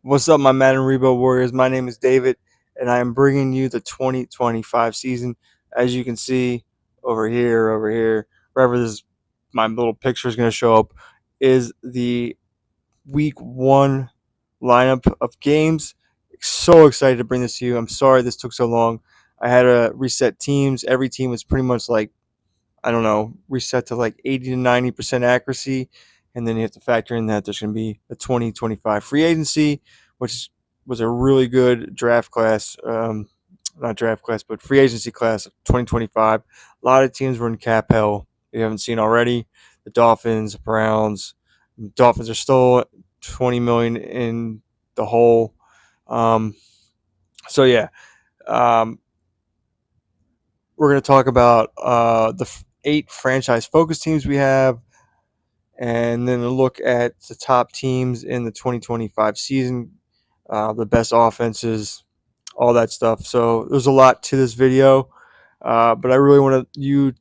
What's up, my Madden Rebo Warriors? My name is David, and I am bringing you the 2025 season. As you can see over here, wherever this my little picture is going to show up, is the Week One lineup of games. So excited to bring this to you. I'm sorry this took so long. I had to reset teams. Every team was pretty much like I don't know, reset to like 80 to 90% accuracy. And then you have to factor in that there's going to be a 2025 free agency, which was a really good draft class. Not draft class, but free agency class of 2025. A lot of teams were in cap hell. If you haven't seen already, the Dolphins, Browns. Dolphins are still 20 million in the hole. Um, so yeah, um, we're going to talk about the 8 franchise focus teams we have, and then a look at the top teams in the 2025 season, the best offenses, all that stuff. So there's a lot to this video, but I really want you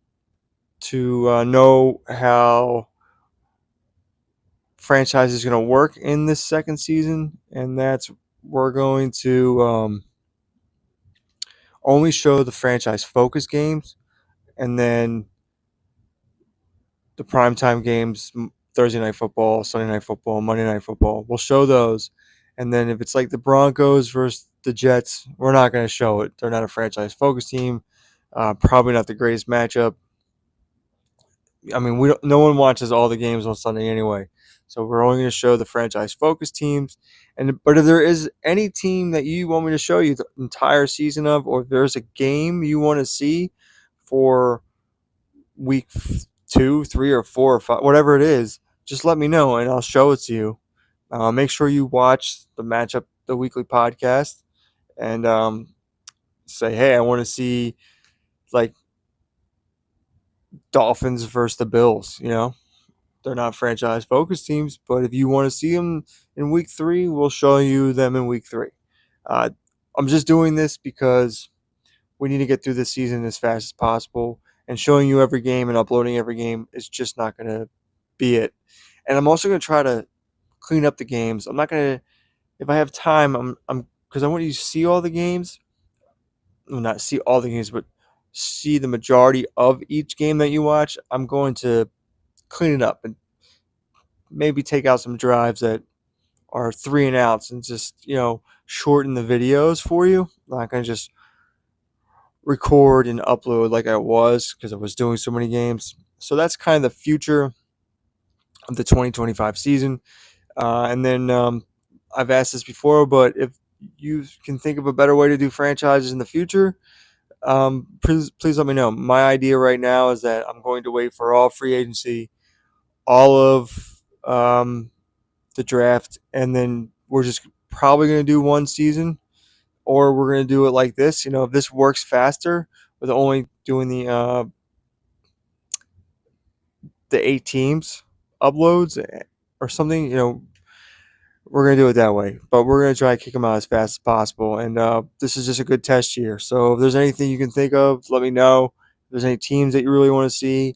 to know how franchise is going to work in this second season, and that's we're going to only show the franchise focus games, and then the primetime games, Thursday night football, Sunday night football, Monday night football. We'll show those. And then if it's like the Broncos versus the Jets, we're not going to show it. They're not a franchise focus team. Probably not the greatest matchup. I mean, no one watches all the games on Sunday anyway. So we're only going to show the franchise focus teams. But if there is any team that you want me to show you the entire season of, or if there's a game you want to see for week 2, 3, or 4, or 5, whatever it is, just let me know and I'll show it to you. Make sure you watch the matchup, the weekly podcast, and say, hey, I want to see like Dolphins versus the Bills. They're not franchise focused teams, but if you want to see them in week 3, we'll show you them in week 3. Uh, I'm just doing this because we need to get through this season as fast as possible, and showing you every game and uploading every game is just not going to be it. And I'm also going to try to clean up the games. I'm not going to, if I have time, because I want you to see all the games. Well, not see all the games, but see the majority of each game that you watch. I'm going to clean it up and maybe take out some drives that are 3 and outs and just, shorten the videos for you. I'm not going to just record and upload like I was because I was doing so many games. So that's kind of the future of the 2025 season. And then I've asked this before, but if you can think of a better way to do franchises in the future, please let me know. My idea right now is that I'm going to wait for all free agency, all of the draft, and then we're just probably going to do one season, or we're going to do it like this. If this works faster with only doing the 8 teams uploads or something, we're going to do it that way. But we're going to try to kick them out as fast as possible. And this is just a good test year. So if there's anything you can think of, let me know. If there's any teams that you really want to see,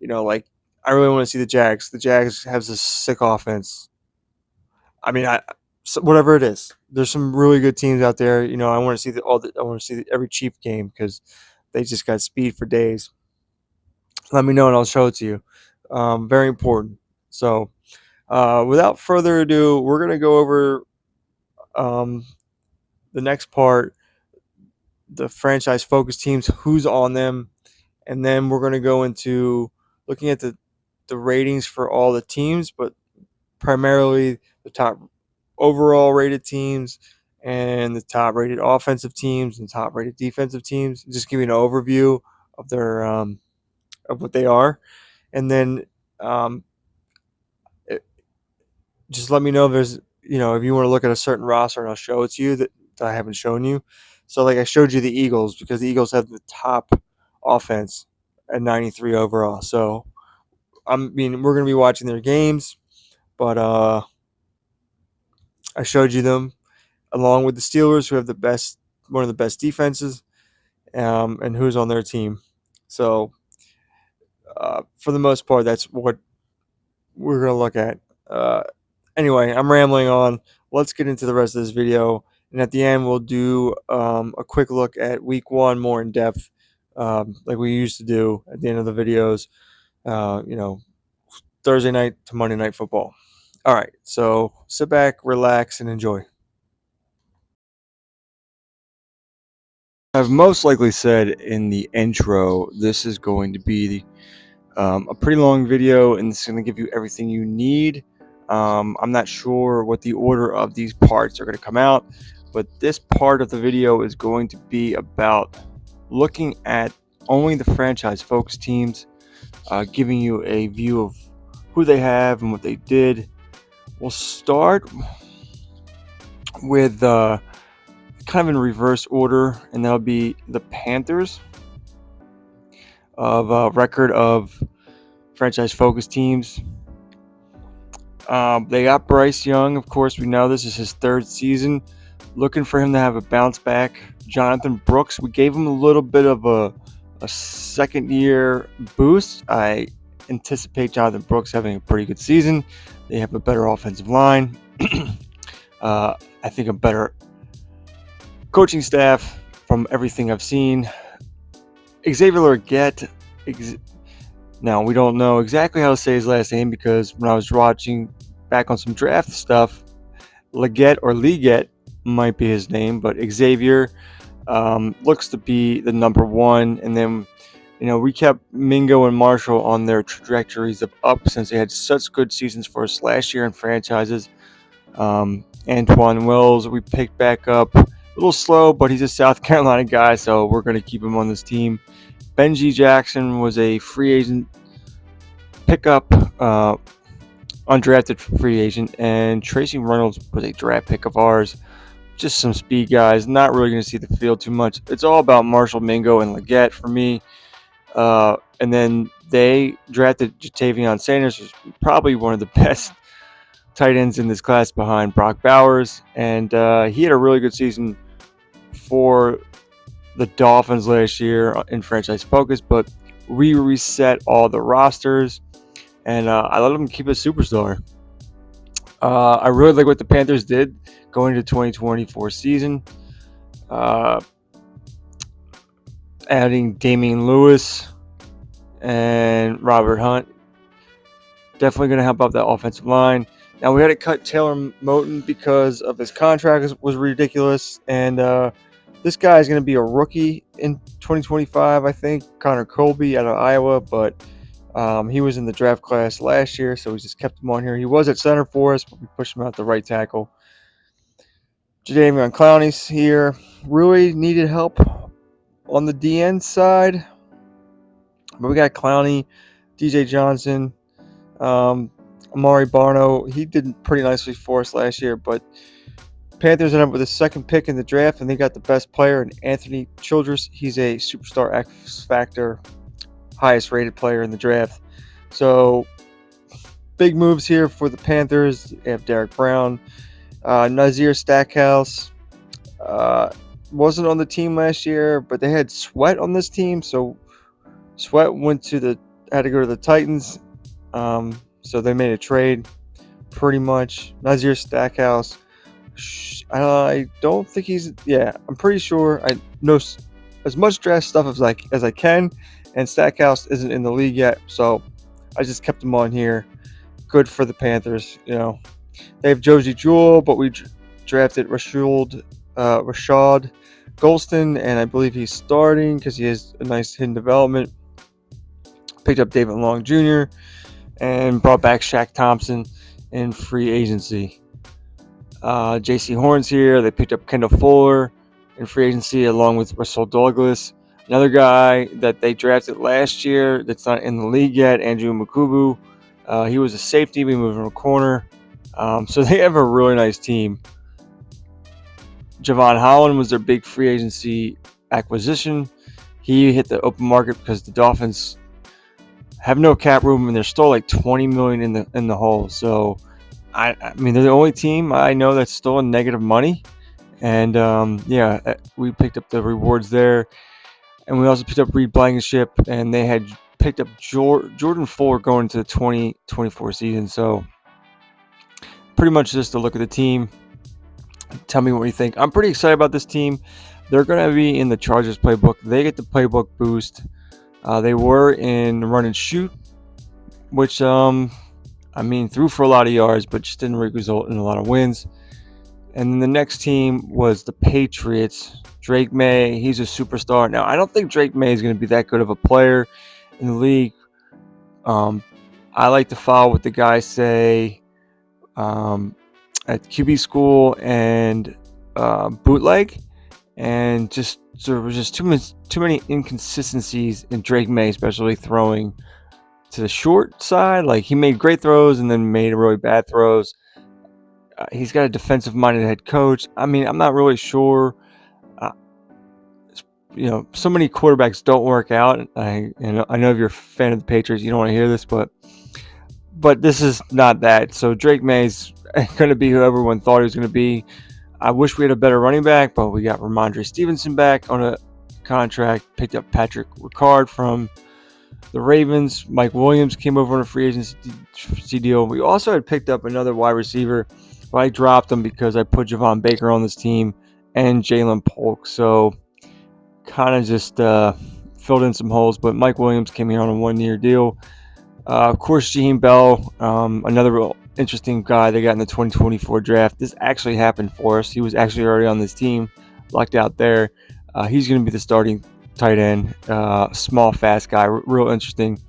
like I really want to see the Jags. The Jags have this sick offense. I mean, whatever it is, there's some really good teams out there. I want to see I want to see every Chief game because they just got speed for days. Let me know and I'll show it to you. Very important. So, without further ado, we're gonna go over um, the next part, the franchise focus teams, who's on them, and then we're gonna go into looking at the ratings for all the teams, but primarily the top overall rated teams and the top rated offensive teams and top rated defensive teams. Just give you an overview of their of what they are, and then um, just let me know if there's if you want to look at a certain roster and I'll show it to you that I haven't shown you. So like I showed you the Eagles because the Eagles have the top offense at 93 overall. So we're gonna be watching their games, but I showed you them along with the Steelers, who have one of the best defenses, and who's on their team. So for the most part, that's what we're gonna look at. Uh, anyway, I'm rambling on. let's get into the rest of this video. And at the end, we'll do a quick look at week one more in depth, like we used to do at the end of the videos, you know, Thursday night to Monday night football. All right, so sit back, relax, and enjoy. I've most likely said in the intro, this is going to be a pretty long video, and it's going to give you everything you need. I'm not sure what the order of these parts are going to come out, but this part of the video is going to be about looking at only the franchise focused teams, giving you a view of who they have and what they did. We'll start with kind of in reverse order, and that'll be the Panthers of record of franchise focused teams. They got Bryce Young, of course. We know this is his third season. Looking for him to have a bounce back. Jonathan Brooks, we gave him a little bit of a second year boost. I anticipate Jonathan Brooks having a pretty good season. They have a better offensive line. I think a better coaching staff from everything I've seen. Xavier Legette. Now, we don't know exactly how to say his last name because when I was watching back on some draft stuff, Legette or Leggett might be his name, but Xavier looks to be the number one. And then, we kept Mingo and Marshall on their trajectories of up since they had such good seasons for us last year in franchises. Antoine Wills, we picked back up a little slow, but he's a South Carolina guy, so we're going to keep him on this team. Benji Jackson was a free agent pickup, undrafted free agent, and Tracy Reynolds was a draft pick of ours. Just some speed guys, not really going to see the field too much. It's all about Marshall, Mingo, and Legette for me. And then they drafted Jatavion Sanders, who's probably one of the best tight ends in this class behind Brock Bowers. And he had a really good season for the Dolphins last year in franchise focus, but we reset all the rosters, and I let them keep a superstar. I really like what the Panthers did going into the 2024 season. Adding Damian Lewis and Robert Hunt. Definitely going to help out that offensive line. Now, we had to cut Taylor Moton because of his contract was ridiculous, and this guy is going to be a rookie in 2025, I think. Connor Colby out of Iowa, but he was in the draft class last year, so we just kept him on here. He was at center for us, but we pushed him out the right tackle. Jadeveon Clowney's here. Really needed help on the DN side, but we got Clowney, DJ Johnson, Amari Barno. He did pretty nicely for us last year, but Panthers ended up with a second pick in the draft, and they got the best player in Anthony Childress. He's a superstar X Factor, highest rated player in the draft. So big moves here for the Panthers. They have Derek Brown, Nazir Stackhouse. Wasn't on the team last year, but they had Sweat on this team, so Sweat had to go to the Titans. So they made a trade, pretty much. Nazir Stackhouse. I don't think I'm pretty sure I know as much draft stuff as I can, and Stackhouse isn't in the league yet, so I just kept him on here. Good for the Panthers. They have Josie Jewell, but we drafted Rashad Golston, and I believe he's starting because he has a nice hidden development. Picked up David Long Jr. and brought back Shaq Thompson in free agency. J.C. Horn's here. They picked up Kendall Fuller in free agency along with Russell Douglas. Another guy that they drafted last year that's not in the league yet, Andrew Mukubu. He was a safety. We moved him a corner. So they have a really nice team. Javon Holland was their big free agency acquisition. He hit the open market because the Dolphins have no cap room and they're still like $20 million in the hole. So I mean, they're the only team I know that's still in negative money. And, we picked up the rewards there. And we also picked up Reed Blankenship, and they had picked up Jordan Fuller going into the 2024 season. So pretty much just a look at the team. Tell me what you think. I'm pretty excited about this team. They're going to be in the Chargers playbook. They get the playbook boost. They were in run and shoot, which threw for a lot of yards, but just didn't result in a lot of wins. And then the next team was the Patriots. Drake May, he's a superstar. Now, I don't think Drake May is going to be that good of a player in the league. I like to follow what the guys say at QB school and bootleg, and there was just too many inconsistencies in Drake May, especially throwing to the short side. Like, he made great throws and then made really bad throws. He's got a defensive-minded head coach. I'm not really sure. So many quarterbacks don't work out. I know if you're a fan of the Patriots, you don't want to hear this, but this is not that. So Drake May's going to be who everyone thought he was going to be. I wish we had a better running back, but we got Ramondre Stevenson back on a contract. Picked up Patrick Ricard from the Ravens. Mike Williams came over on a free agency deal. We also had picked up another wide receiver, but I dropped him because I put Javon Baker on this team and Jalen Polk. So kind of just filled in some holes. But Mike Williams came here on a 1-year deal. Of course, Jaheim Bell, another real interesting guy they got in the 2024 draft. This actually happened for us. He was actually already on this team, locked out there. He's going to be the starting tight end. Small, fast guy, real interesting.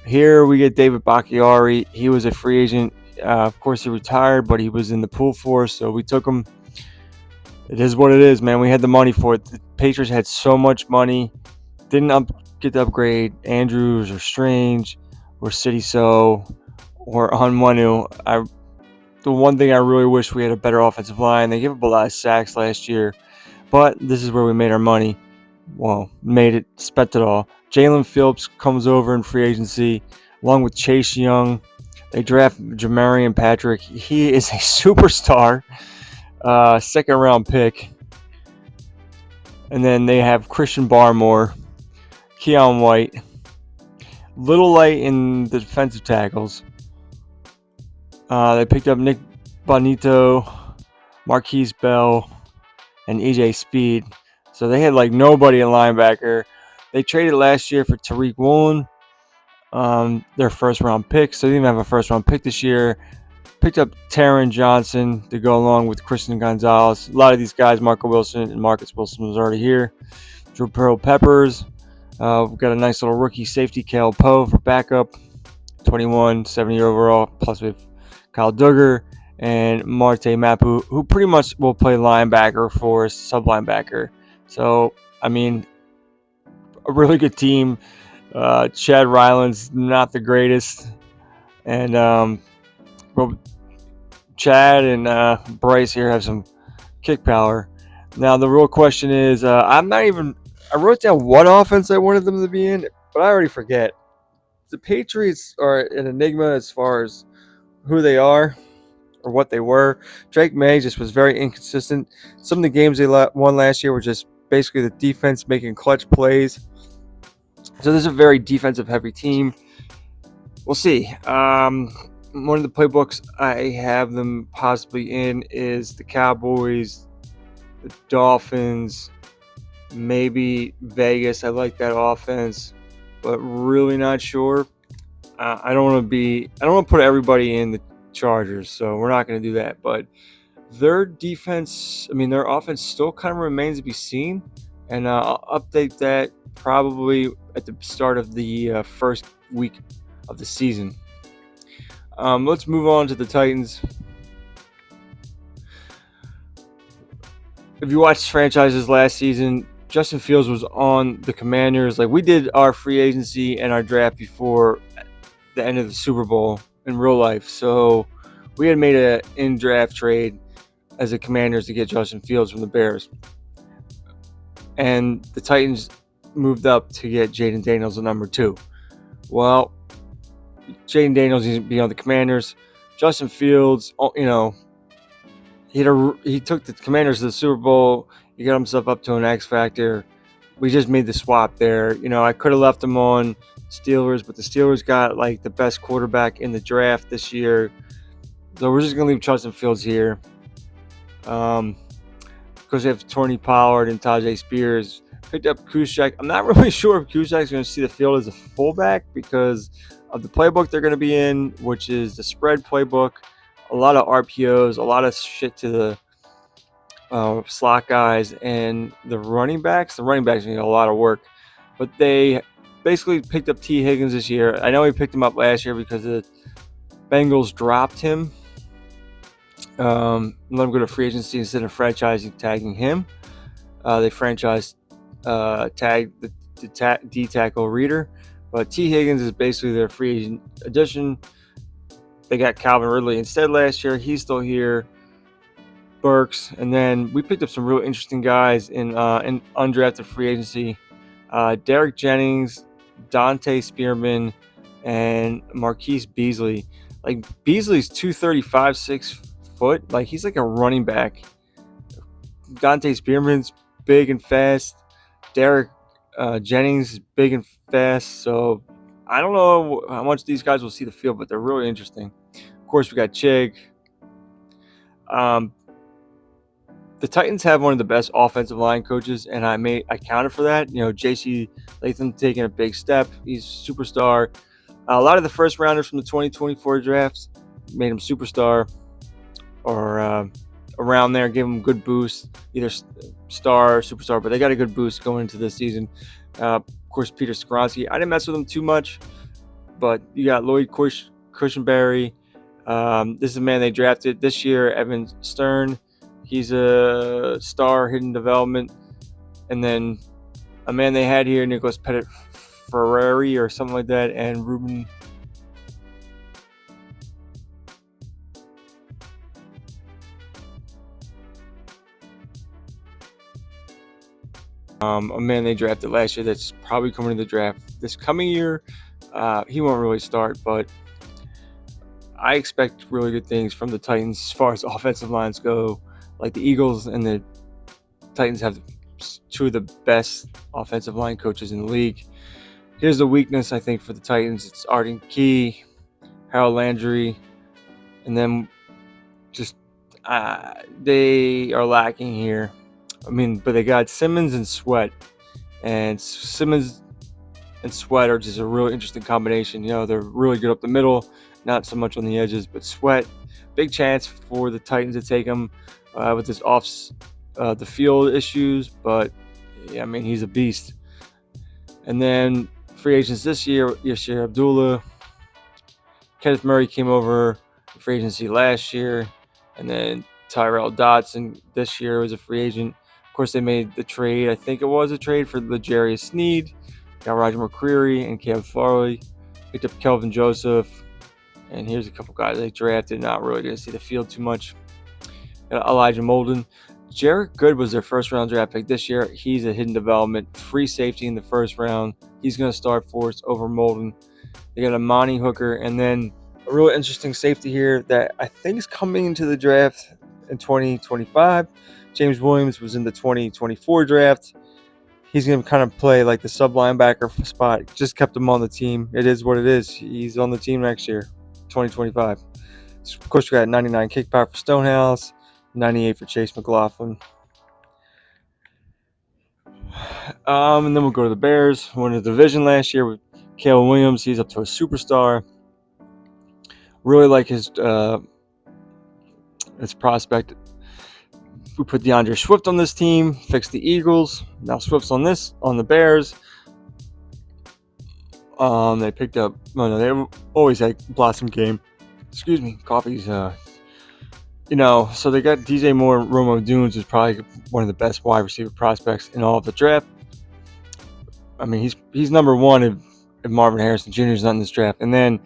Here we get David Bakhtiari. He was a free agent. Of course, he retired, but he was in the pool for us, so we took him. It is what it is, man. We had the money for it. The Patriots had so much money. Didn't get to upgrade Andrews or Strange or City So or Hanwanu. The one thing I really wish we had a better offensive line. They gave up a lot of sacks last year, but this is where we made our money. Well, spent it all. Jalen Phillips comes over in free agency along with Chase Young. They draft Jamarian Patrick. He is a superstar, second round pick. And then they have Christian Barmore, Keon White. Little light in the defensive tackles. They picked up Nick Bonito, Marquise Bell, and EJ Speed. So they had nobody in linebacker. They traded last year for Tariq Woolen, their first round pick. So they didn't even have a first round pick this year. Picked up Taron Johnson to go along with Christian Gonzalez. A lot of these guys, Marco Wilson and Marcus Wilson, was already here. Drew Pearl Peppers. We've got a nice little rookie safety, Kale Poe, for backup. 21, 70 overall. Plus we have Kyle Duggar and Marte Mapu, who pretty much will play linebacker for us, sub-linebacker. So, a really good team. Chad Ryland's not the greatest. And Chad and Bryce here have some kick power. Now, the real question is, I wrote down what offense I wanted them to be in, but I already forget. The Patriots are an enigma as far as who they are or what they were. Drake May just was very inconsistent. Some of the games they won last year were just basically the defense making clutch plays. So this is a very defensive-heavy team. We'll see. One of the playbooks I have them possibly in is the Cowboys, the Dolphins, maybe Vegas. I like that offense, but really not sure. I don't want to put everybody in the Chargers, so we're not going to do that. But their defense, their offense still kind of remains to be seen, and I'll update that probably at the start of the first week of the season. Let's move on to the Titans. If you watched franchises last season, Justin Fields was on the Commanders. We did our free agency and our draft before the end of the Super Bowl in real life. So we had made an in-draft trade as the Commanders to get Justin Fields from the Bears. And the Titans moved up to get Jaden Daniels at number 2. Well, Jaden Daniels needs to be on the Commanders. Justin Fields, he took the Commanders to the Super Bowl. He got himself up to an X Factor. We just made the swap there. I could have left him on Steelers, but the Steelers got the best quarterback in the draft this year. So we're just going to leave Justin Fields here. Because they have Tony Pollard and Tajay Spears. Picked up Kushak. I'm not really sure if Kushak's going to see the field as a fullback because of the playbook they're going to be in, which is the spread playbook. A lot of RPOs, a lot of shit to the slot guys, and the running backs. The running backs need a lot of work, but they basically picked up T. Higgins this year. I know he picked him up last year because the Bengals dropped him. Let him go to free agency instead of franchising tagging him. They franchise tag the D tackle Reader, but T. Higgins is basically their free agent addition. They got Calvin Ridley instead last year. He's still here. Burks, and then we picked up some real interesting guys in undrafted free agency. Derek Jennings, Dante Spearman, and Marquise Beasley. Like Beasley's 235, 6 foot. Like he's like a running back. Dante Spearman's big and fast. Derek Jennings is big and fast. So I don't know how much these guys will see the field, but they're really interesting. Of course, we got Chig. The Titans have one of the best offensive line coaches, and I counted for that. You know, J.C. Latham taking a big step. He's a superstar. A lot of the first rounders from the 2024 drafts made him superstar or around there, gave him a good boost, either star or superstar, but they got a good boost going into this season. Of course, Peter Skoronski. I didn't mess with him too much, but you got Lloyd Cushenberry. This is a man they drafted this year, Evan Stern. He's a star hidden development. And then a man they had here, Nicholas Pettit Ferrari or something like that, and Ruben. A man they drafted last year that's probably coming to the draft this coming year. He won't really start, but I expect really good things from the Titans as far as offensive lines go. Like the Eagles and the Titans have two of the best offensive line coaches in the league. Here's the weakness, I think, for the Titans. It's Arden Key, Harold Landry, and then just they are lacking here. I mean, but they got Simmons and Sweat. And Simmons and Sweat are just a really interesting combination. You know, they're really good up the middle, not so much on the edges, but Sweat, big chance for the Titans to take him with his off the field issues, but yeah, I mean, he's a beast. And then free agents this year, Yashir Abdullah, Kenneth Murray came over free agency last year, and then Tyrell Dodson this year was a free agent. Of course, they made the trade. I think it was a trade for L'Jarius Sneed. Got Roger McCreary and Caleb Farley. Picked up Kelvin Joseph. And here's a couple guys they drafted. Not really going to see the field too much. Elijah Molden. Jarrett Good was their first round draft pick this year. He's a hidden development. Free safety in the first round. He's going to start for us over Molden. They got Amani Hooker. And then a real interesting safety here that I think is coming into the draft in 2025. James Williams was in the 2024 draft. He's going to kind of play like the sub linebacker spot. Just kept him on the team. It is what it is. He's on the team next year, 2025. So of course, we got 99 kickback for Stonehouse, 98 for Chase McLaughlin. And then we'll go to the Bears. Won the division last year with Caleb Williams. He's up to a superstar. Really like his prospect. We put DeAndre Swift on this team, fixed the Eagles. Now Swift's on the Bears. They picked up. No, they always had Blossom game. Excuse me, coffee's. So they got DJ Moore. Romo Dunes is probably one of the best wide receiver prospects in all of the draft. I mean, he's number one if Marvin Harrison Jr. is not in this draft. And then,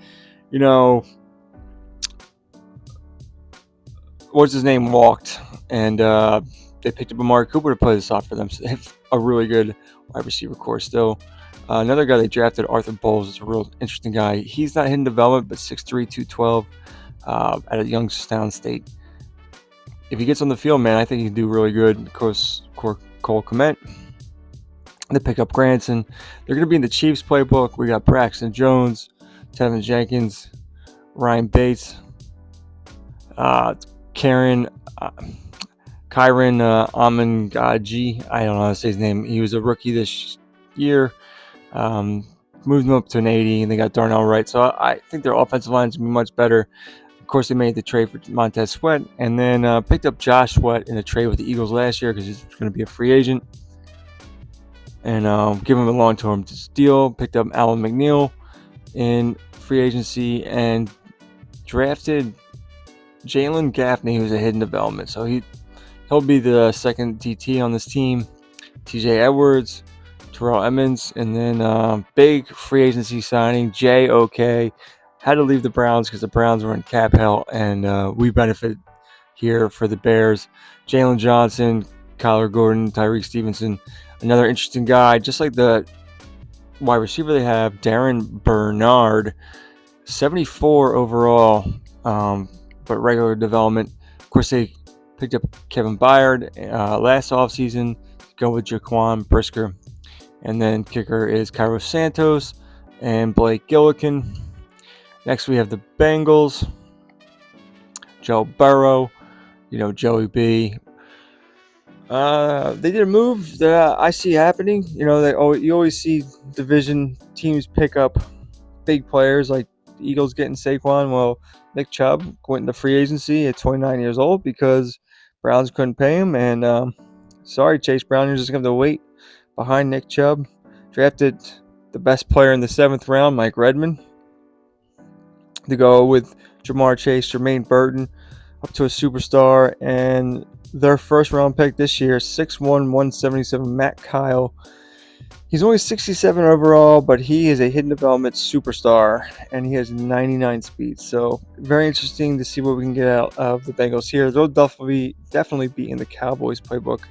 what's his name walked, and they picked up Amari Cooper to play the slot for them. So they have a really good wide receiver core still. Another guy they drafted, Arthur Bowles, is a real interesting guy. He's not hidden development, but 6'3", 212 at a Youngstown State. If he gets on the field, man, I think he can do really good. Of course, Cole Kmet. They pick up Granson. They're going to be in the Chiefs playbook. We got Braxton Jones, Tevin Jenkins, Ryan Bates, Karen. Kyron Amangaji, I don't know how to say his name. He was a rookie this year. Um, Moved him up to an 80, and they got Darnell Wright. So I think their offensive line is going to be much better. Of course, they made the trade for Montez Sweat, and then picked up Josh Sweat in a trade with the Eagles last year because he's going to be a free agent. And give him a long-term deal. Picked up Alan McNeil in free agency and drafted Jalen Gaffney, who's a hidden development. So he'll be the second DT on this team. TJ Edwards, Terrell Emmons, and then big free agency signing, JOK. Had to leave the Browns because the Browns were in cap hell, and we benefited here for the Bears. Jalen Johnson, Kyler Gordon, Tyreek Stevenson, another interesting guy, just like the wide receiver they have, Darren Bernard, 74 overall, but regular development. Of course, they picked up Kevin Byard last offseason, go with Jaquan Brisker. And then kicker is Cairo Santos and Blake Gillikin. Next, we have the Bengals, Joe Burrow, Joey B. They did a move that I see happening. You always see division teams pick up big players like the Eagles getting Saquon. Well, Nick Chubb went into free agency at 29 years old because Browns couldn't pay him. And sorry, Chase Brown, you're just going to have to wait behind Nick Chubb. Drafted the best player in the 7th round, Mike Redmond, to go with Jamar Chase, Jermaine Burton, up to a superstar. And their first round pick this year, 6'1", 177, Matt Kyle. He's only 67 overall, but he is a hidden development superstar, and he has 99 speed. So very interesting to see what we can get out of the Bengals here. They'll definitely be in the Cowboys playbook.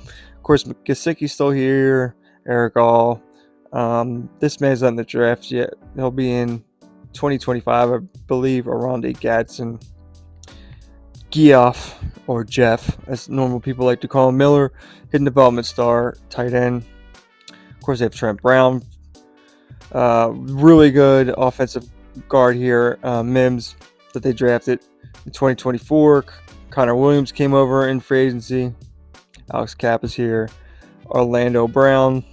Of course, Gesicki's still here, Eric All. This man's not in the draft yet. He'll be in 2025, I believe. Aronde Gadsden, Geoff, or Jeff, as normal people like to call him, Miller, hidden development star, tight end. Of course, they have Trent Brown, really good offensive guard here, Mims, that they drafted in 2024. Connor Williams came over in free agency. Alex Kapp is here. Orlando Brown.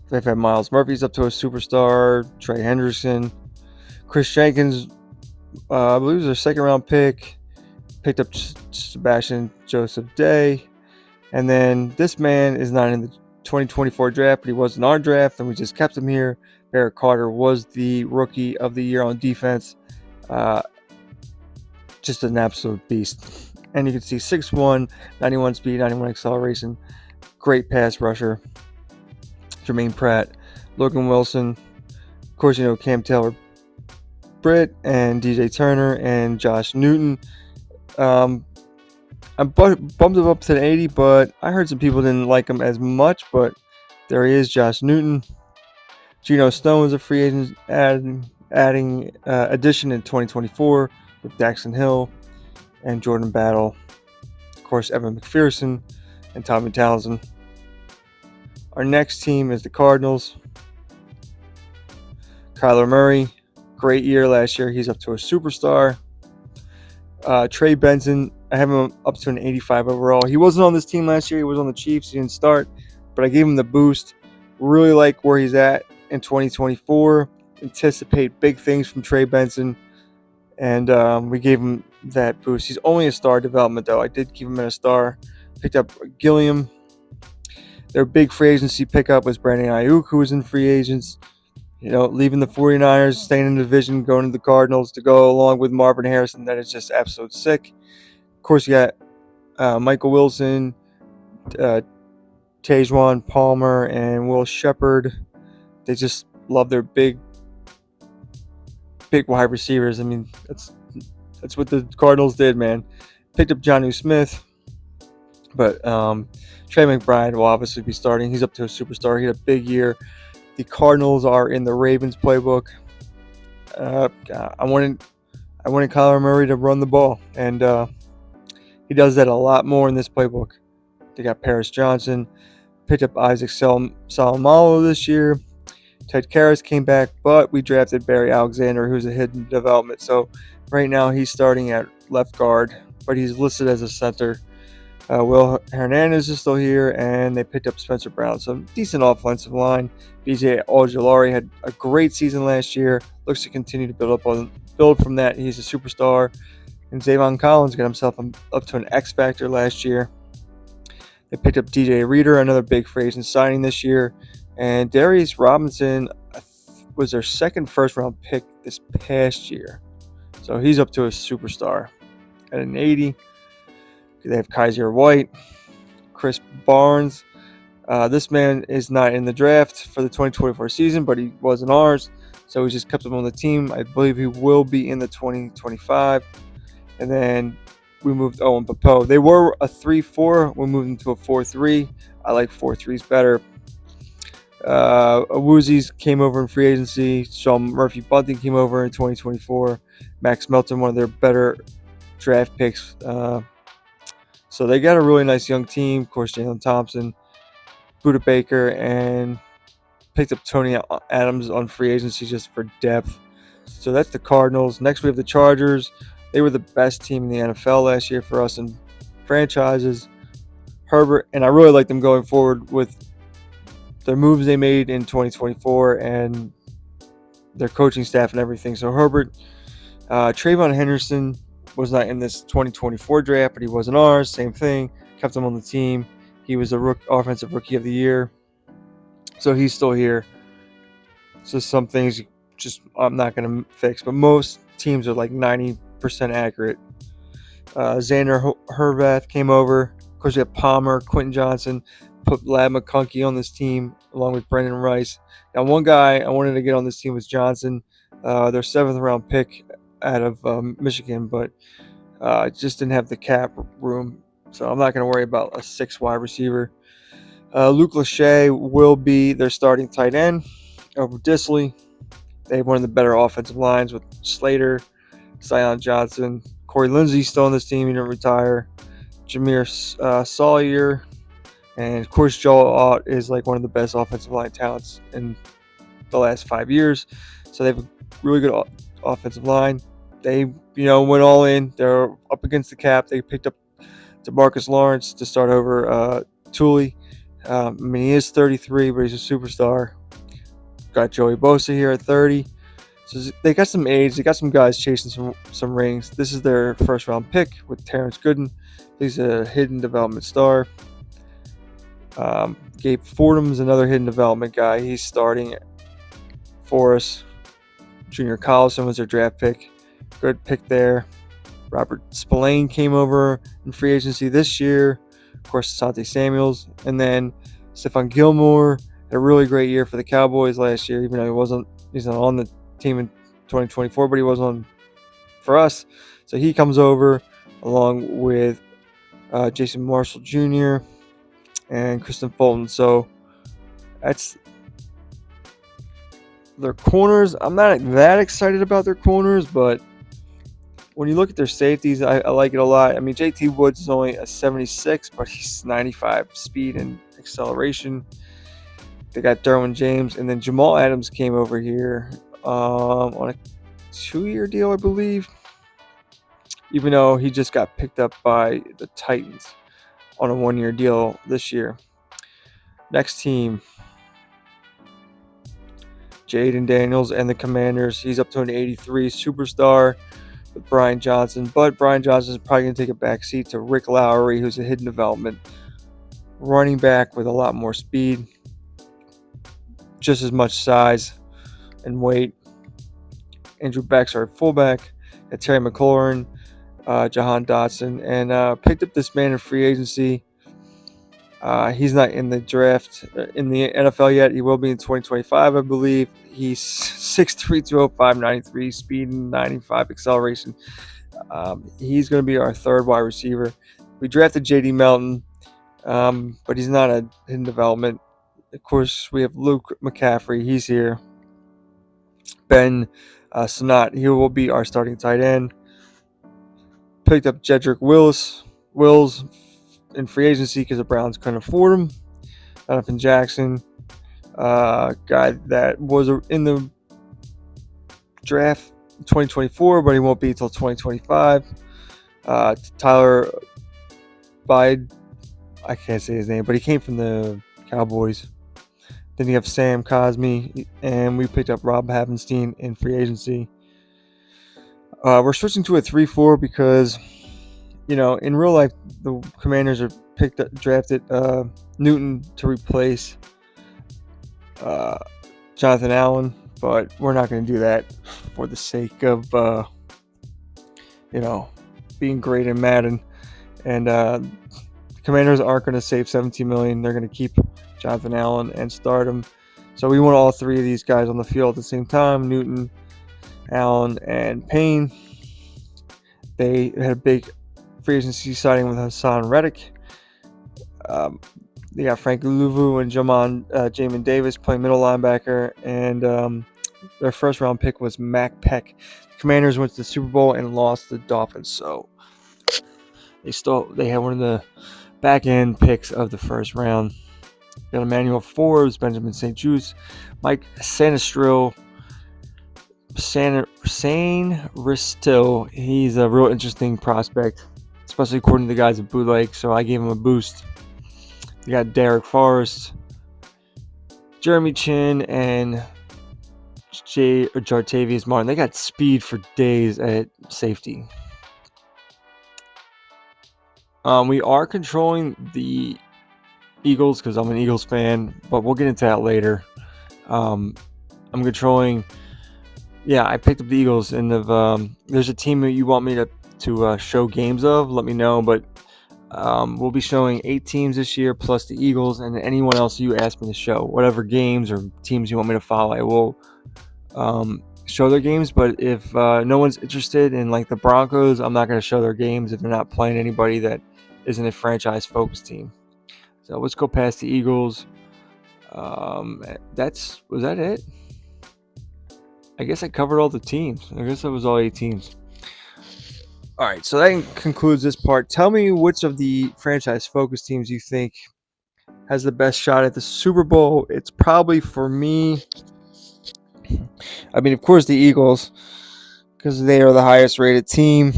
They've had Miles Murphy's up to a superstar. Trey Henderson. Chris Jenkins, I believe was their 2nd round pick. Picked up Sebastian Joseph Day. And then this man is not in the 2024 draft, but he was in our draft, and we just kept him here. Barrett Carter was the rookie of the year on defense. Just an absolute beast. And you can see 6'1", 91 speed, 91 acceleration. Great pass rusher. Jermaine Pratt, Logan Wilson. Of course, Cam Taylor-Britt and DJ Turner and Josh Newton. I bumped him up to the 80, but I heard some people didn't like him as much, but there he is, Josh Newton. Geno Stone was a free agent adding addition in 2024 with Daxton Hill and Jordan Battle. Of course, Evan McPherson and Tommy Townsend. Our next team is the Cardinals. Kyler Murray, great year last year. He's up to a superstar. Trey Benson, I have him up to an 85 overall. He wasn't on this team last year. He was on the Chiefs. He didn't start, but I gave him the boost. Really like where he's at in 2024. Anticipate big things from Trey Benson, and we gave him that boost. He's only a star development, though. I did keep him in a star. Picked up Gilliam. Their big free agency pickup was Brandon Ayuk, who was in free agents. Leaving the 49ers, staying in the division, going to the Cardinals to go along with Marvin Harrison. That is just absolute sick. Of course, you got Michael Wilson, Tajuan Palmer, and Will Shepard. They just love their big wide receivers. I mean, that's what the Cardinals did, man. Picked up Jonnu Smith, but Trey McBride will obviously be starting. He's up to a superstar. He had a big year. The Cardinals are in the Ravens playbook. I wanted Kyler Murray to run the ball, and he does that a lot more in this playbook. They got Paris Johnson, picked up Isaac Salomalo this year. Ted Karras came back, but we drafted Barry Alexander, who's a hidden development. So right now he's starting at left guard, but he's listed as a center. Will Hernandez is still here, and they picked up Spencer Brown. Some decent offensive line. BJ Ojulari had a great season last year. Looks to continue to build from that. He's a superstar. And Zavon Collins got himself up to an X factor last year. They picked up DJ Reader, another big free agent signing this year, and Darius Robinson was their second first round pick this past year. So he's up to a superstar at an 80. They have Kaiser White, Chris Barnes. This man is not in the draft for the 2024 season, but he was in ours. So we just kept him on the team. I believe he will be in the 2025. And then we moved Owen Papo. They were a 3-4. We moved into a 4-3. I like 4-3s better. Awuzi's came over in free agency. Sean Murphy Bunting came over in 2024. Max Melton, one of their better draft picks. So they got a really nice young team. Of course, Jalen Thompson, Buda Baker, and picked up Tony Adams on free agency just for depth. So that's the Cardinals. Next, we have the Chargers. They were the best team in the NFL last year for us in franchises. Herbert, and I really like them going forward with their moves they made in 2024 and their coaching staff and everything. So Herbert, Trayvon Henderson was not in this 2024 draft, but he was in ours. Same thing. Kept him on the team. He was the offensive rookie of the year. So he's still here. So some things just I'm not going to fix, but most teams are like 90% accurate. Xander Horvath came over. Of course, we have Palmer, Quentin Johnson, put Lad McConkey on this team along with Brendan Rice. Now, one guy I wanted to get on this team was Johnson, their 7th round pick out of Michigan, but just didn't have the cap room. So I'm not going to worry about a 6 wide receiver. Luke Lachey will be their starting tight end over Disley. They have one of the better offensive lines with Slater, Zion Johnson, Corey Lindsey still on this team. He didn't retire. Jameer Sawyer, and of course Joel Ott is like one of the best offensive line talents in the last 5 years. So they have a really good offensive line. They went all in. They're up against the cap. They picked up DeMarcus Lawrence to start over Thule. He is 33, but he's a superstar. Got Joey Bosa here at 30. So they got some age. They got some guys chasing some rings. This is their first round pick with Terrence Gooden. He's a hidden development star. Gabe Fordham's another hidden development guy. He's starting for us. Junior Collison was their draft pick. Good pick there. Robert Spillane came over in free agency this year. Of course, Asante Samuels. And then Stephon Gilmore had a really great year for the Cowboys last year, even though he's not on the team in 2024, but he was on for us. So he comes over along with Jason Marshall Jr. and Kristen Fulton. So that's their corners. I'm not that excited about their corners, but when you look at their safeties, I like it a lot. I mean, JT Woods is only a 76, but he's 95 speed and acceleration. They got Derwin James, and then Jamal Adams came over here on a 2-year deal, I believe, even though he just got picked up by the Titans on a 1-year deal this year. Next team, Jaden Daniels and the Commanders. He's up to an 83 superstar with Brian Johnson, but Brian Johnson is probably going to take a back seat to Rick Lowry, who's a hidden development running back with a lot more speed, just as much size and weight. Andrew Beck's fullback, Terry McLaurin, Jahan Dotson, and picked up this man in free agency. He's not in the draft in the NFL yet. He will be in 2025, I believe. He's 6'3", 205, 93 speed, and 95 acceleration. He's going to be our 3rd wide receiver. We drafted J.D. Melton, but he's not a hidden development. Of course, we have Luke McCaffrey. He's here. Ben Sonat, he will be our starting tight end. Picked up Jedrick Wills in free agency because the Browns couldn't afford him. Jonathan Jackson, guy that was in the draft in 2024, but he won't be until 2025. Tyler by, I can't say his name, but he came from the Cowboys. Then you have Sam Cosmi, and we picked up Rob Havenstein in free agency. We're switching to a 3-4 because, in real life, the Commanders are drafted Newton to replace uh, Jonathan Allen, but we're not going to do that for the sake of, you know, being great in Madden. And the Commanders aren't going to save $17 million. They're going to keep Jonathan Allen and start him. So we want all three of these guys on the field at the same time: Newton, Allen, and Payne. They had a big free agency signing with Hassan Reddick. They got Frank Louvu and Jamin Davis playing middle linebacker, and their first round pick was Mac Peck. The Commanders went to the Super Bowl and lost to the Dolphins, so they had one of the back end picks of the first round. Got Emmanuel Forbes, Benjamin St. Juste, Mike Sanistrill, Ristil. He's a real interesting prospect, especially according to the guys at Bootleg, so I gave him a boost. You got Derek Forrest, Jeremy Chin, and Jartavius Martin. They got speed for days at safety. We are controlling the Eagles because I'm an Eagles fan, but we'll get into that later. I'm controlling. Yeah, I picked up the Eagles, and if there's a team that you want me to show games of, let me know. But we'll be showing 8 teams this year plus the Eagles and anyone else you ask me to show. Whatever games or teams you want me to follow, I will show their games. But if no one's interested in like the Broncos, I'm not going to show their games if they're not playing anybody that isn't a franchise focused team. So let's go past the Eagles. Was that it? I guess I covered all the teams. I guess that was all 8 teams. All right, so that concludes this part. Tell me which of the franchise focus teams you think has the best shot at the Super Bowl. It's probably, for me, I mean, of course, the Eagles, because they are the highest rated team.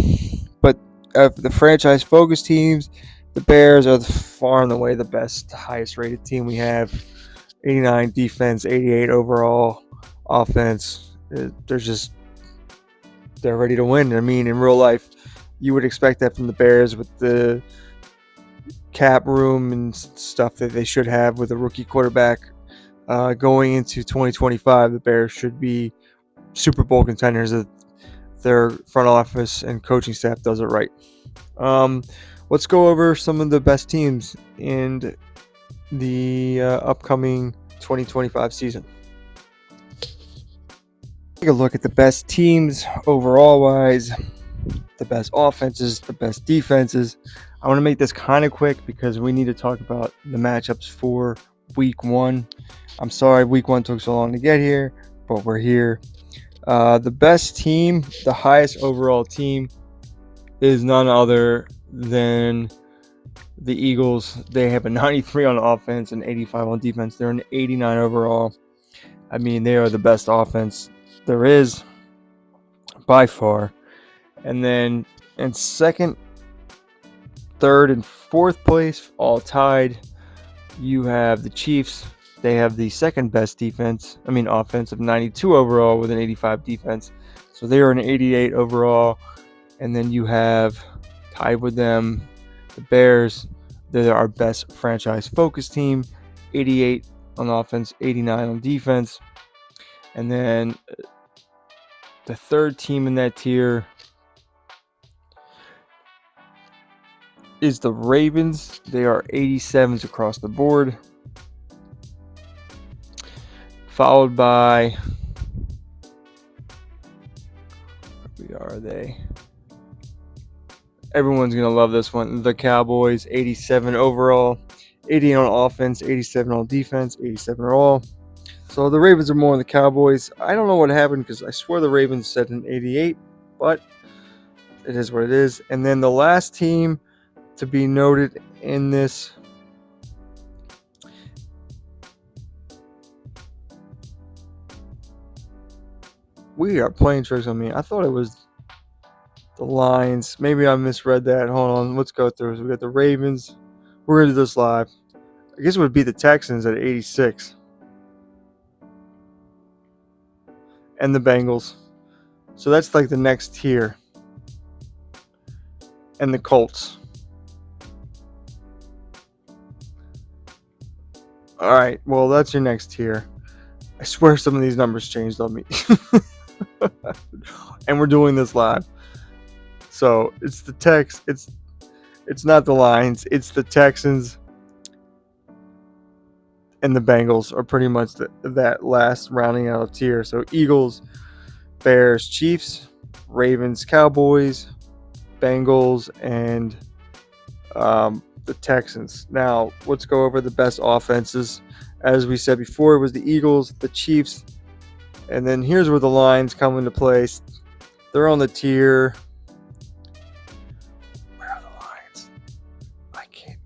But of the franchise focus teams, the Bears are far and away the best, highest rated team we have. 89 defense, 88 overall offense. They're ready to win. I mean, in real life, you would expect that from the Bears with the cap room and stuff that they should have with a rookie quarterback. Going into 2025, the Bears should be Super Bowl contenders if their front office and coaching staff does it right. Let's go over some of the best teams in the upcoming 2025 season. Take a look at the best teams overall wise, the best offenses, the best defenses. I want to make this kind of quick because we need to talk about the matchups for week 1. I'm sorry week 1 took so long to get here, but we're here. The best team, the highest overall team, is none other than the Eagles. They have a 93 on offense and 85 on defense. They're an 89 overall. I mean, they are the best offense there is by far. And then in second, third, and fourth place, all tied, you have the Chiefs. They have the second best offense of 92 overall with an 85 defense. So they are an 88 overall. And then you have tied with them the Bears. They're our best franchise focus team, 88 on offense, 89 on defense. And then the third team in that tier is the Ravens. They are 87s across the board. Followed by, where are they? Everyone's going to love this one. The Cowboys, 87 overall, 80 on offense, 87 on defense, 87 overall. So the Ravens are more than the Cowboys. I don't know what happened because I swear the Ravens said an 88, but it is what it is. And then the last team to be noted in this we are playing tricks on me. I thought it was The Lions. Maybe I misread that. Hold on. Let's go through. So we got the Ravens. We're going to do this live. I guess it would be the Texans at 86. And the Bengals. So that's like the next tier. And the Colts. All right. Well, that's your next tier. I swear some of these numbers changed on me. And we're doing this live. So it's the Tex. It's not the Lions. It's the Texans and the Bengals are pretty much that last rounding out of tier. So Eagles, Bears, Chiefs, Ravens, Cowboys, Bengals, and the Texans. Now let's go over the best offenses. As we said before, it was the Eagles, the Chiefs, and then here's where the Lions come into place. They're on the tier. Where are the Lions? I can't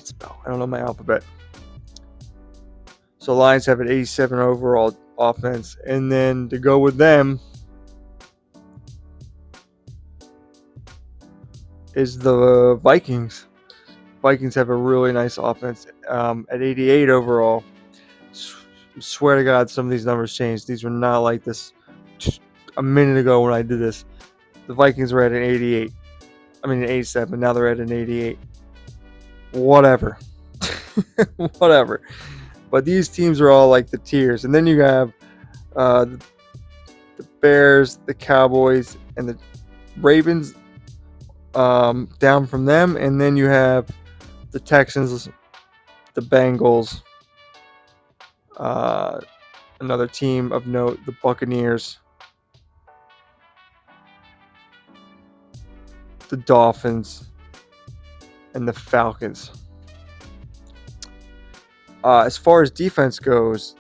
spell. I don't know my alphabet. So Lions have an 87 overall offense, and then to go with them is the Vikings. Vikings have a really nice offense at 88 overall. Swear to God, some of these numbers changed. These were not like this a minute ago when I did this. The Vikings were at an 88. I mean, an 87. Now they're at an 88. Whatever. Whatever. But these teams are all like the tiers. And then you have the Bears, the Cowboys, and the Ravens down from them. And then you have the Texans, the Bengals, another team of note, the Buccaneers, the Dolphins, and the Falcons. As far as defense goes,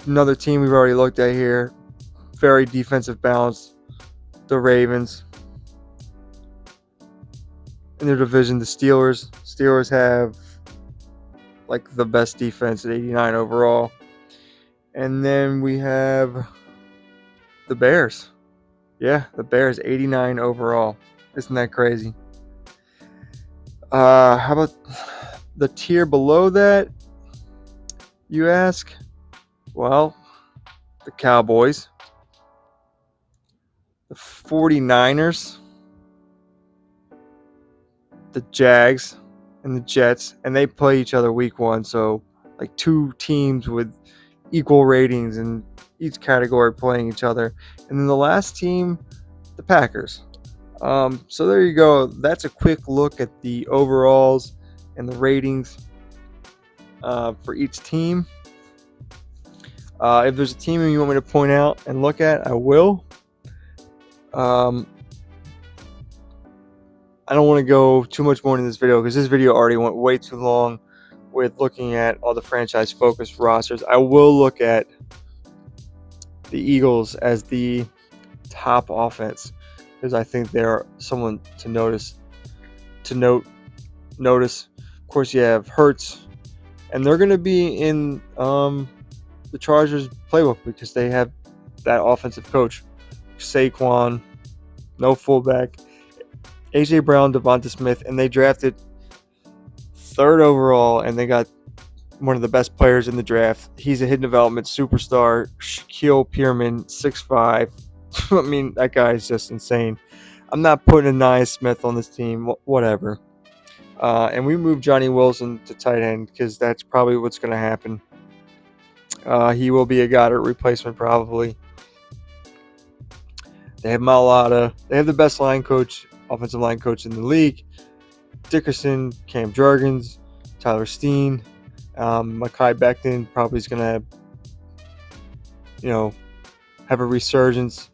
another team we've already looked at here, very defensive balanced, the Ravens. In their division, the Steelers. Steelers have like the best defense at 89 overall. And then we have the Bears. Yeah, the Bears, 89 overall. Isn't that crazy? How about the tier below that, you ask? Well, the Cowboys, the 49ers, the Jags, and the Jets, and they play each other week one. So, like two teams with equal ratings in each category playing each other. And then the last team, the Packers. So there you go. That's a quick look at the overalls and the ratings for each team. If there's a team you want me to point out and look at, I will. I don't want to go too much more into this video because this video already went way too long with looking at all the franchise-focused rosters. I will look at the Eagles as the top offense because I think they're someone to notice. Notice. Of course, you have Hurts, and they're going to be in the Chargers playbook because they have that offensive coach, Saquon, no fullback, AJ Brown, Devonta Smith, and they drafted 3rd overall, and they got one of the best players in the draft. He's a hidden development superstar, Shaquille Pierman, 6'5". I mean, that guy is just insane. I'm not putting Anais Smith on this team, whatever. And we moved Johnny Wilson to tight end because that's probably what's going to happen. He will be a Goddard replacement probably. They have Mailata. They have the best offensive line coach in the league. Dickerson, Cam Jurgens, Tyler Steen, Mekhi Becton probably is going to, have a resurgence.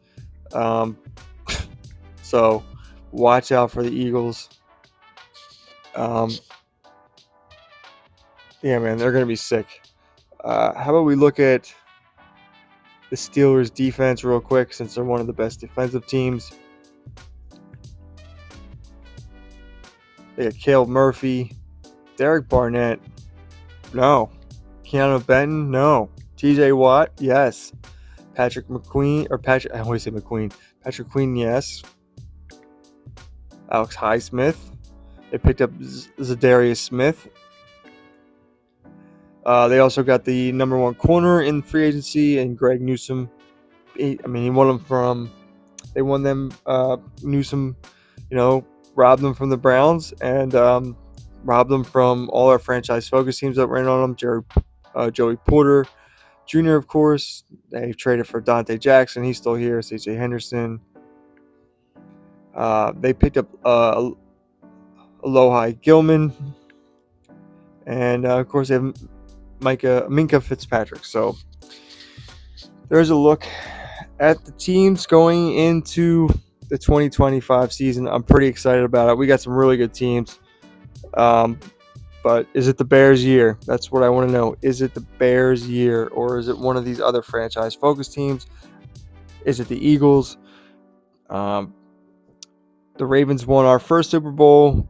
So watch out for the Eagles. Yeah, man, they're going to be sick. How about we look at the Steelers' defense real quick since they're one of the best defensive teams. They got Caleb Murphy, Derek Barnett, no. Keanu Benton, no. TJ Watt, yes. I always say McQueen. Patrick Queen, yes. Alex Highsmith. They picked up Zadarius Smith. They also got the number one corner in free agency and Greg Newsome. He won them from. They won them. Newsome, robbed them from the Browns and robbed them from all our franchise focus teams that ran on them. Joey Porter Jr., of course. They traded for Dante Jackson. He's still here. C.J. Henderson. They picked up Alohi Gilman. And, of course, they have Minka Fitzpatrick. So there's a look at the teams going into the 2025 season. I'm pretty excited about it. We got some really good teams. But is it the Bears' year? That's what I want to know. Is it the Bears' year, or is it one of these other franchise focus teams? Is it the Eagles? The Ravens won our first Super Bowl,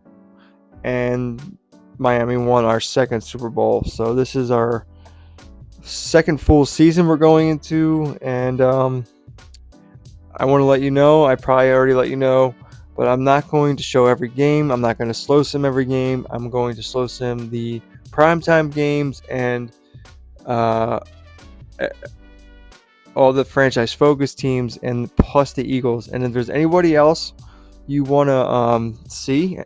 and Miami won our second Super Bowl. So this is our second full season we're going into, and I want to let you know. I probably already let you know, but I'm not going to show every game. I'm not going to slow sim every game. I'm going to slow sim the primetime games and all the franchise focus teams and plus the Eagles. And if there's anybody else you want to see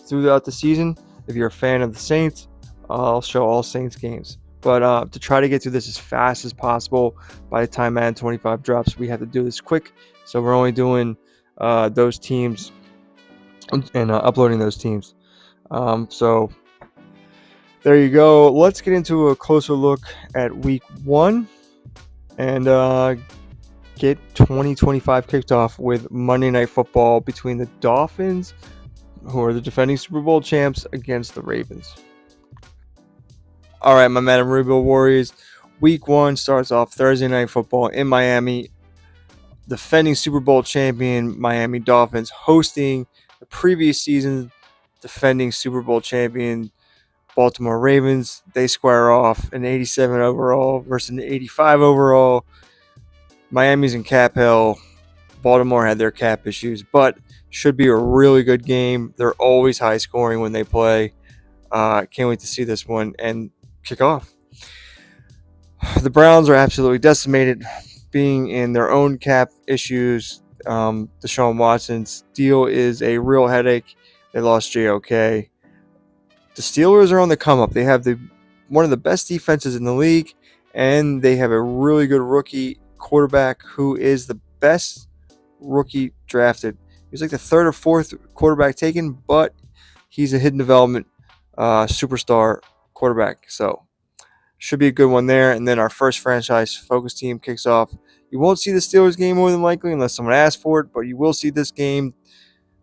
throughout the season, if you're a fan of the Saints, I'll show all Saints games. But to try to get through this as fast as possible, by the time Madden 25 drops, we have to do this quick. So we're only doing those teams and uploading those teams. So there you go. Let's get into a closer look at Week 1 and get 2025 kicked off with Monday Night Football between the Dolphins, who are the defending Super Bowl champs, against the Ravens. All right, my Madden Rebuild Warriors. Week 1 starts off Thursday Night Football in Miami. Defending Super Bowl champion Miami Dolphins hosting the previous season defending Super Bowl champion Baltimore Ravens. They square off an 87 overall versus an 85 overall. Miami's in cap hell. Baltimore had their cap issues, but should be a really good game. They're always high scoring when they play. Can't wait to see this one and kick off. The Browns are absolutely decimated, being in their own cap issues. Deshaun Watson's deal is a real headache. They lost JOK. The Steelers are on the come up. They have one of the best defenses in the league, and they have a really good rookie quarterback who is the best rookie drafted. He's like the third or fourth quarterback taken, but he's a hidden development superstar quarterback. So should be a good one there. And then our first franchise focus team kicks off. You won't see the Steelers game more than likely unless someone asks for it, but you will see this game.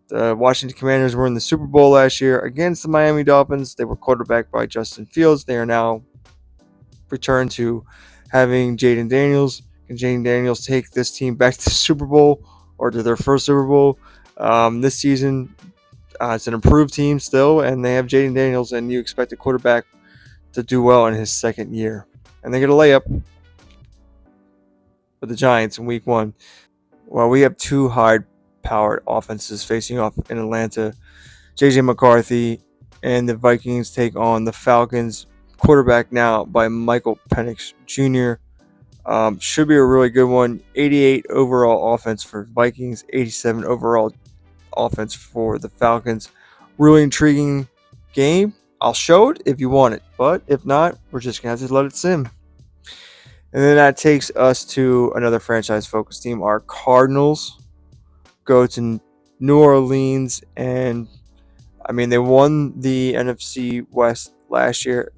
The Washington Commanders were in the Super Bowl last year against the Miami Dolphins. They were quarterbacked by Justin Fields. They are now returned to having Jaden Daniels. Can Jaden Daniels take this team back to the Super Bowl or to their first Super Bowl? This season, it's an improved team still, and they have Jaden Daniels, and you expect a quarterback to do well in his second year. And they get a layup with the Giants in Week 1. Well, we have two high-powered offenses facing off in Atlanta. J.J. McCarthy and the Vikings take on the Falcons, quarterback now by Michael Penix Jr. Should be a really good one. 88 overall offense for Vikings, 87 overall offense for the Falcons. Really intriguing game. I'll show it if you want it, but if not, we're just going to have to let it sim. And then that takes us to another franchise-focused team. Our Cardinals go to New Orleans, and they won the NFC West last year.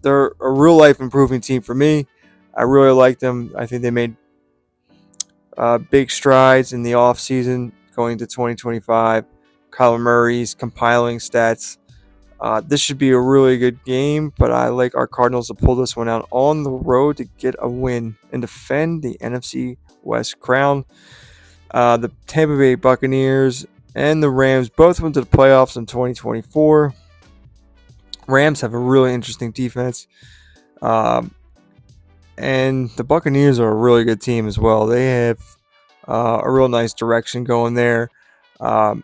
They're a real-life improving team for me. I really like them. I think they made big strides in the offseason going to 2025. Kyler Murray's compiling stats. This should be a really good game, but I like our Cardinals to pull this one out on the road to get a win and defend the NFC West crown. The Tampa Bay Buccaneers and the Rams both went to the playoffs in 2024. Rams have a really interesting defense. And the Buccaneers are a really good team as well. They have a real nice direction going there. Um,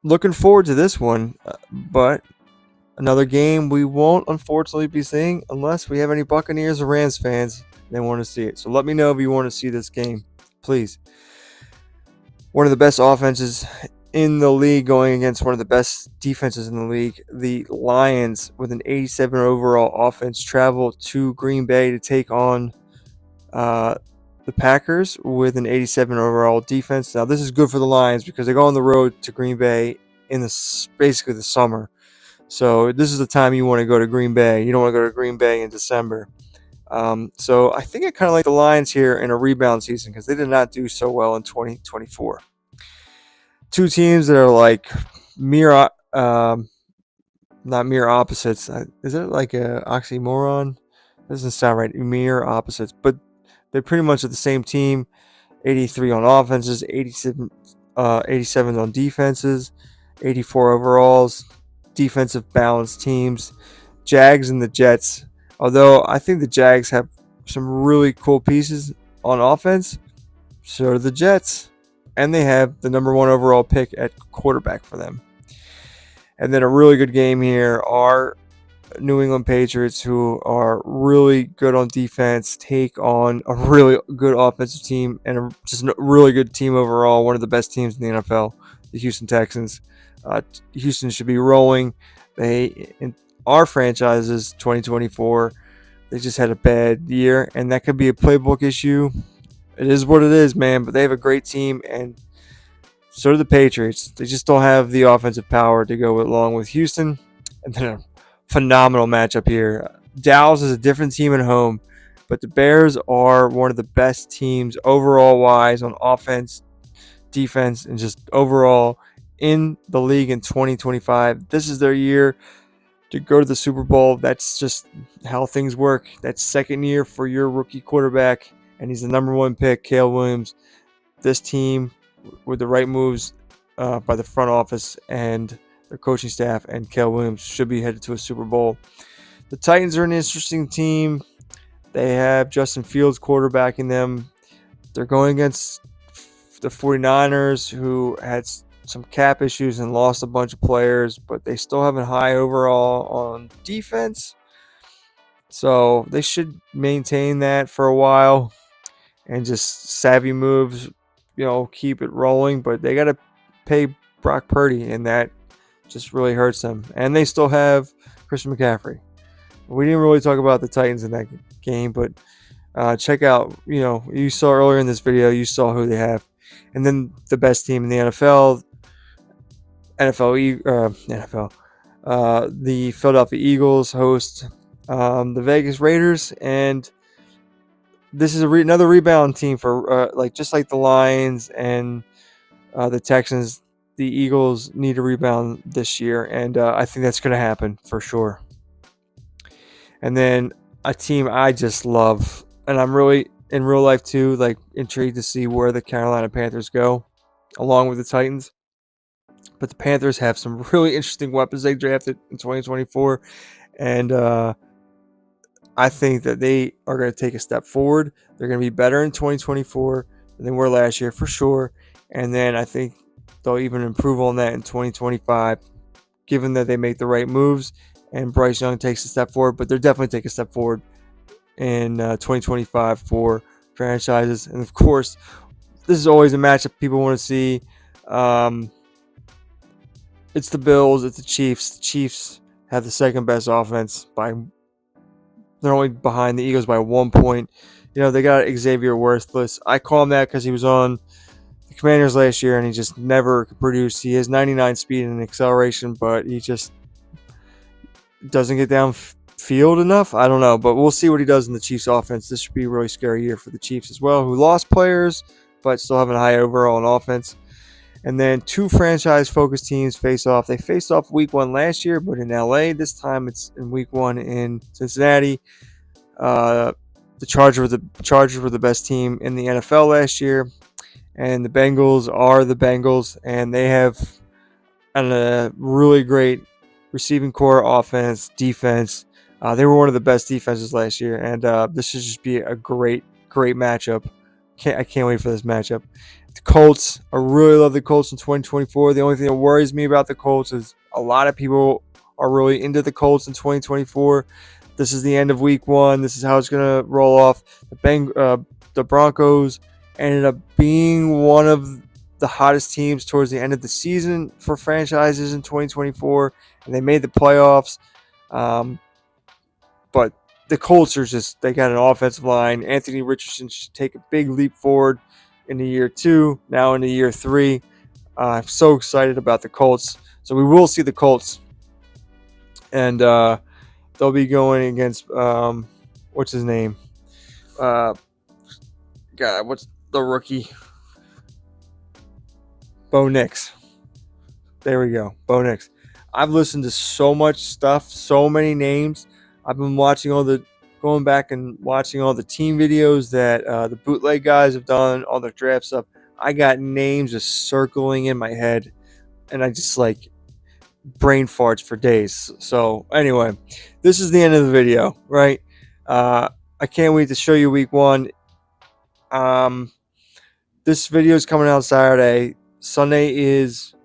Looking forward to this one, but another game we won't unfortunately be seeing unless we have any Buccaneers or Rams fans that want to see it. So let me know if you want to see this game, please. One of the best offenses in the league going against one of the best defenses in the league. The Lions, with an 87 overall offense, travel to Green Bay to take on the Packers with an 87 overall defense. Now, this is good for the Lions because they go on the road to Green Bay in basically the summer. So this is the time you want to go to Green Bay. You don't want to go to Green Bay in December. So I think I kind of like the Lions here in a rebound season because they did not do so well in 2024. Two teams that are like mere, not mere opposites. Is it like a oxymoron? Doesn't sound right. Mere opposites, but they're pretty much at the same team. 83 on offenses, 87 on defenses, 84 overalls. Defensive balanced teams. Jags and the Jets. Although I think the Jags have some really cool pieces on offense, so do the Jets. And they have the number 1 overall pick at quarterback for them. And then a really good game here are New England Patriots, who are really good on defense, take on a really good offensive team and just a really good team overall, one of the best teams in the NFL, the Houston Texans. Houston should be rolling. In our franchises, 2024, they just had a bad year, and that could be a playbook issue. It is what it is, man, but they have a great team, and so do the Patriots. They just don't have the offensive power to go along with Houston. And then a phenomenal matchup here. Dallas is a different team at home, but the Bears are one of the best teams overall wise on offense, defense, and just overall in the league in 2025. This is their year to go to the Super Bowl. That's just how things work. That's second year for your rookie quarterback, and he's the number 1 pick, Caleb Williams. This team, with the right moves by the front office and their coaching staff and Caleb Williams, should be headed to a Super Bowl. The Titans are an interesting team. They have Justin Fields quarterbacking them. They're going against the 49ers, who had some cap issues and lost a bunch of players, but they still have a high overall on defense. So they should maintain that for a while and just savvy moves, keep it rolling. But they got to pay Brock Purdy, and that just really hurts them. And they still have Christian McCaffrey. We didn't really talk about the Titans in that game, but check out, you saw earlier in this video, you saw who they have. And then the best team in the NFL, the Philadelphia Eagles host the Vegas Raiders, and this is another rebound team for just like the Lions and the Texans. The Eagles need a rebound this year, and I think that's going to happen for sure. And then a team I just love, and I'm really in real life too, intrigued to see where the Carolina Panthers go, along with the Titans. But the Panthers have some really interesting weapons they drafted in 2024, and I think that they are going to take a step forward. They're going to be better in 2024 than they were last year for sure, and then I think they'll even improve on that in 2025, given that they make the right moves and Bryce Young takes a step forward. But they're definitely taking a step forward in 2025 for franchises. And of course, this is always a matchup people want to see. It's the Bills, it's the Chiefs. The Chiefs have the second best offense they're only behind the Eagles by 1 point. They got Xavier Worthless. I call him that because he was on the Commanders last year and he just never produced. He has 99 speed and acceleration, but he just doesn't get downfield enough. I don't know, but we'll see what he does in the Chiefs offense. This should be a really scary year for the Chiefs as well, who lost players but still having a high overall on offense. And then two franchise-focused teams face off. They faced off week 1 last year, but in LA. This time it's in week 1 in Cincinnati. The Chargers were the best team in the NFL last year, and the Bengals are the Bengals, and they have a really great receiving core, offense, defense. They were one of the best defenses last year, and this should just be a great matchup I can't wait for this matchup. The Colts, I really love the Colts in 2024. The only thing that worries me about the Colts is a lot of people are really into the Colts in 2024. This is the end of week one. This is how it's going to roll off. The Broncos ended up being one of the hottest teams towards the end of the season for franchises in 2024, and they made the playoffs. But the Colts are just, they got an offensive line. Anthony Richardson should take a big leap forward into year 2, now into year 3. I'm so excited about the Colts. So we will see the Colts. And they'll be going against, what's his name? God, what's the rookie? Bo Nix. There we go. Bo Nix. I've listened to so much stuff, so many names. I've been going back and watching all the team videos that the bootleg guys have done, all their draft stuff. I got names just circling in my head, and I just like brain farts for days. So anyway, this is the end of the video, right? I can't wait to show you week 1. This video is coming out Saturday. Sunday is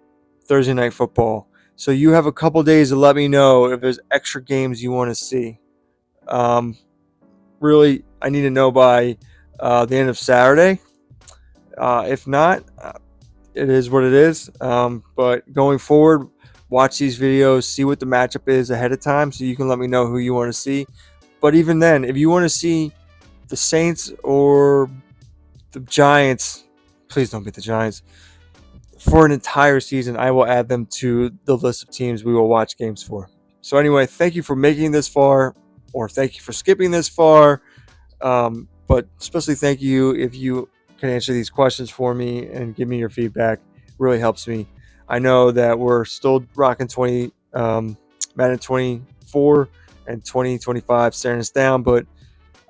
Thursday Night Football. So you have a couple days to let me know if there's extra games you want to see. Really, I need to know by the end of Saturday. If not, it is what it is. But going forward, watch these videos, see what the matchup is ahead of time so you can let me know who you want to see. But even then, if you want to see the Saints or the Giants, please don't beat the Giants. For an entire season, I will add them to the list of teams we will watch games for. So anyway, thank you for making this far, or thank you for skipping this far. But especially thank you if you can answer these questions for me and give me your feedback. It really helps me. I know that we're still rocking Madden 24 and 2025 staring us down, but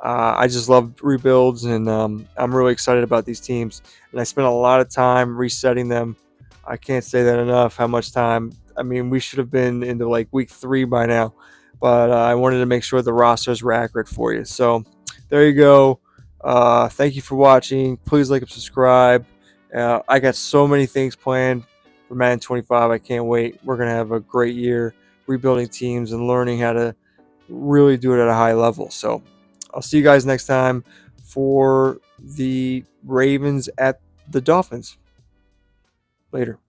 I just love rebuilds, and I'm really excited about these teams. And I spent a lot of time resetting them. I can't say that enough, how much time. I mean, we should have been into like week 3 by now, but I wanted to make sure the rosters were accurate for you. So there you go. Thank you for watching. Please like and subscribe. I got so many things planned for Madden 25. I can't wait. We're going to have a great year rebuilding teams and learning how to really do it at a high level. So I'll see you guys next time for the Ravens at the Dolphins. Later.